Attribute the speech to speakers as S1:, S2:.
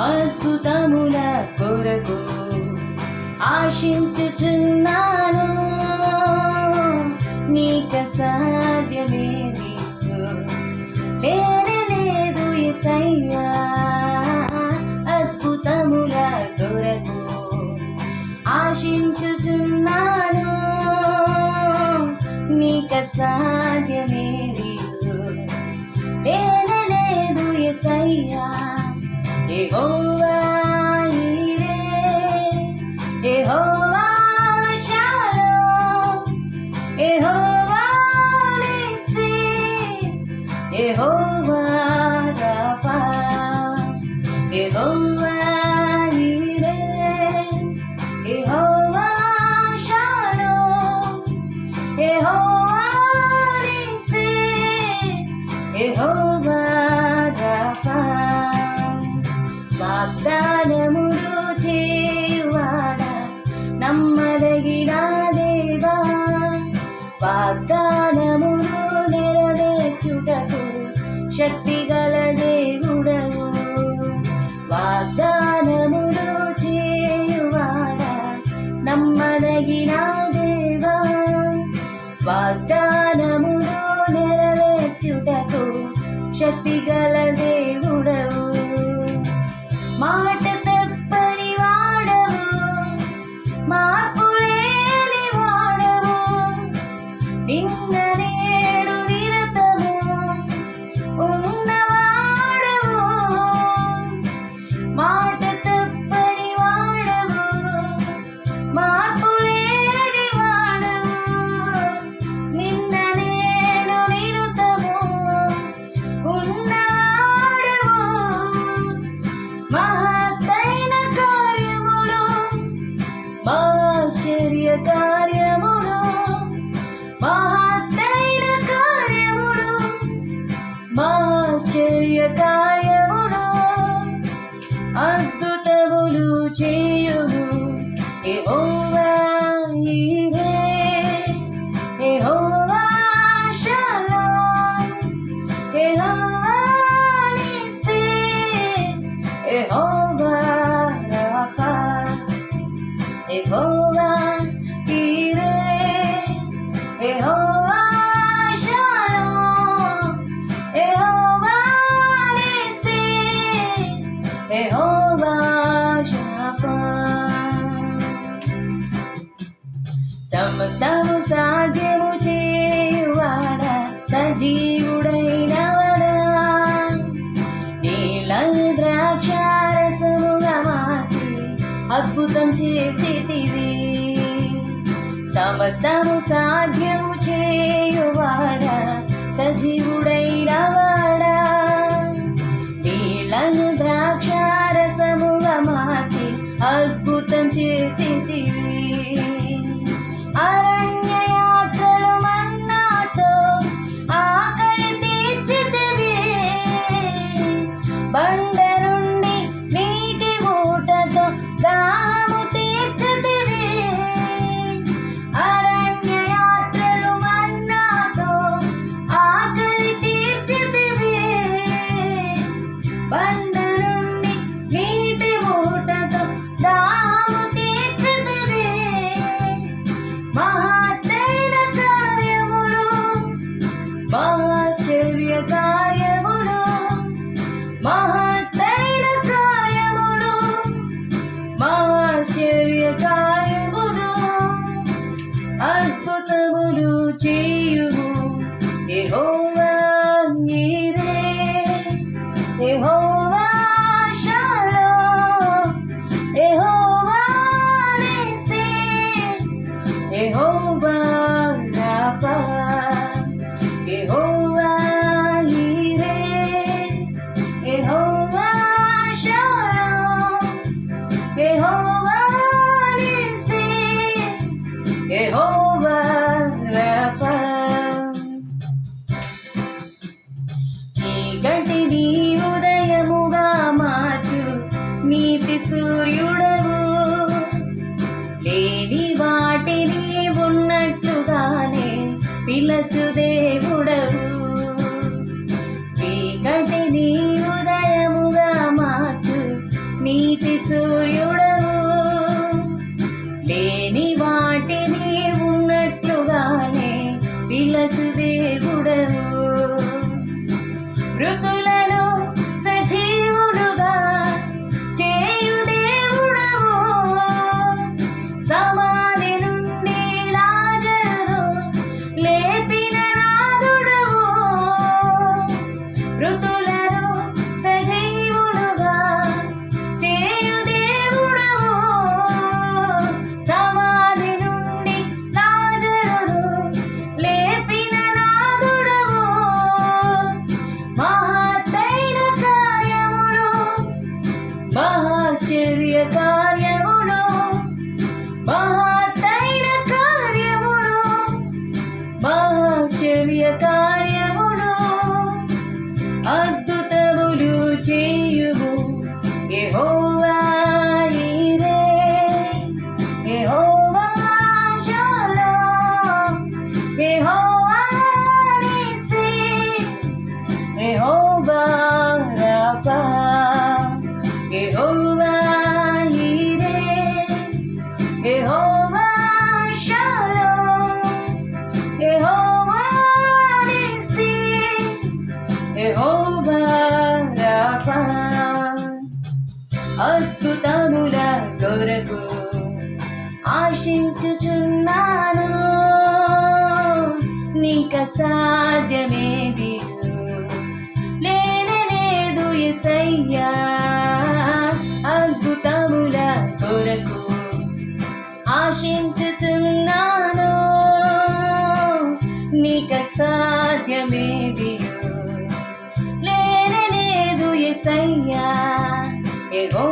S1: అద్భుతముల కొరకు ఆశించుచున్నాను. నీక సాధ్యమేది లేదు యేసయ్యా. అద్భుతముల కొరకు ఆశించుచున్నాను. నీక సాధ్యమేది లేదు యేసయ్యా. యెహోవా ఈరే, యెహోవా షాలోమ్, యెహోవా నిస్సీ, యెహోవా రఫా, యెహోవా ఈరే, యెహోవా షాలోమ్, యెహోవా నిస్సీ, యెహోవా రఫా. వాగ్దానములు చేయువాడా, నమ్మదగిన దేవా, వాగ్దానములు నెరవేర్చుటకు శక్తిగల దేవుడవు. వాగ్దానములు చేయువాడా, నమ్మదగిన దేవా, వాగ్దానములు నెరవేర్చుటకు శక్తిగల దేవుడవు. మాట తప్పని వాడవు, మార్పు లేని వాడవు, నిన్న నేడు నిరతము ఉన్నవాడవు. మాట తప్పని వాడవు, మార్పు లేని వాడవు, నిన్న నేడు నిరతము ఉన్నవాడవు. మహత్తైన కార్యములు, ఆశ్చర్య కార్యములు, మహత్తైన కార్యములు, ఆశ్చర్య కార్యములు, అద్భుతములు చేయుము. యెహోవా ఈరే, యెహోవా షాలోమ్, యెహోవా నిస్సీ, యెహోవా రఫా, యెహోవా ఈరే, యెహోవా షాలోమ్, యెహోవా నిస్సీ, యెహోవా షాఫా. సమస్తము సాధ్యము చేయువాడా, సజీవుడైనవాడా, నీళ్ళను ద్రాక్షారసముగా మార్చి అద్భుతం చేసితివి. సమస్తము సాధ్యము చేయువాడా, సజీవుడైనవాడా, నీళ్ళను ద్రాక్షారసముగా మార్చి అద్భుతం చేసితివి. అరణ్య యాత్రలు మన్నాతో ఆకలి తీర్చితివి, బండ నుండి నీటి ఊటతో దాహము తీర్చితివి. అరణ్య యాత్రలు మన్నాతో ఆకలి తీర్చితివి, బండ నుండి నీటి ఊటతో దాహము తీర్చితివి. మహత్తైన కార్యములు, ఆశ్చర్య కార్యములు, మహత్తైన ఆశ్చర్య కార్యములు మహత్తైన కార్యములు ఆశ్చర్య కార్యములు అద్భుతములు చేయుము యెహోవా ఈరే యెహోవా షలోమ్ యెహోవా నీసీ యెహోవా రాఫా యెహోవా ఈరే యెహోవా షలోమ్ యెహోవా నీసీ యెహోవా రాఫా అద్భుతముల కొరకు ఆశించుచున్నాను నీక సాధ్యమేది లేనలేదు యేసయ్యా అద్భుతముల కొరకు ఆశించుచున్నాను నీక సాధ్యమేది లేనలేదు యేసయ్యా యెహోవా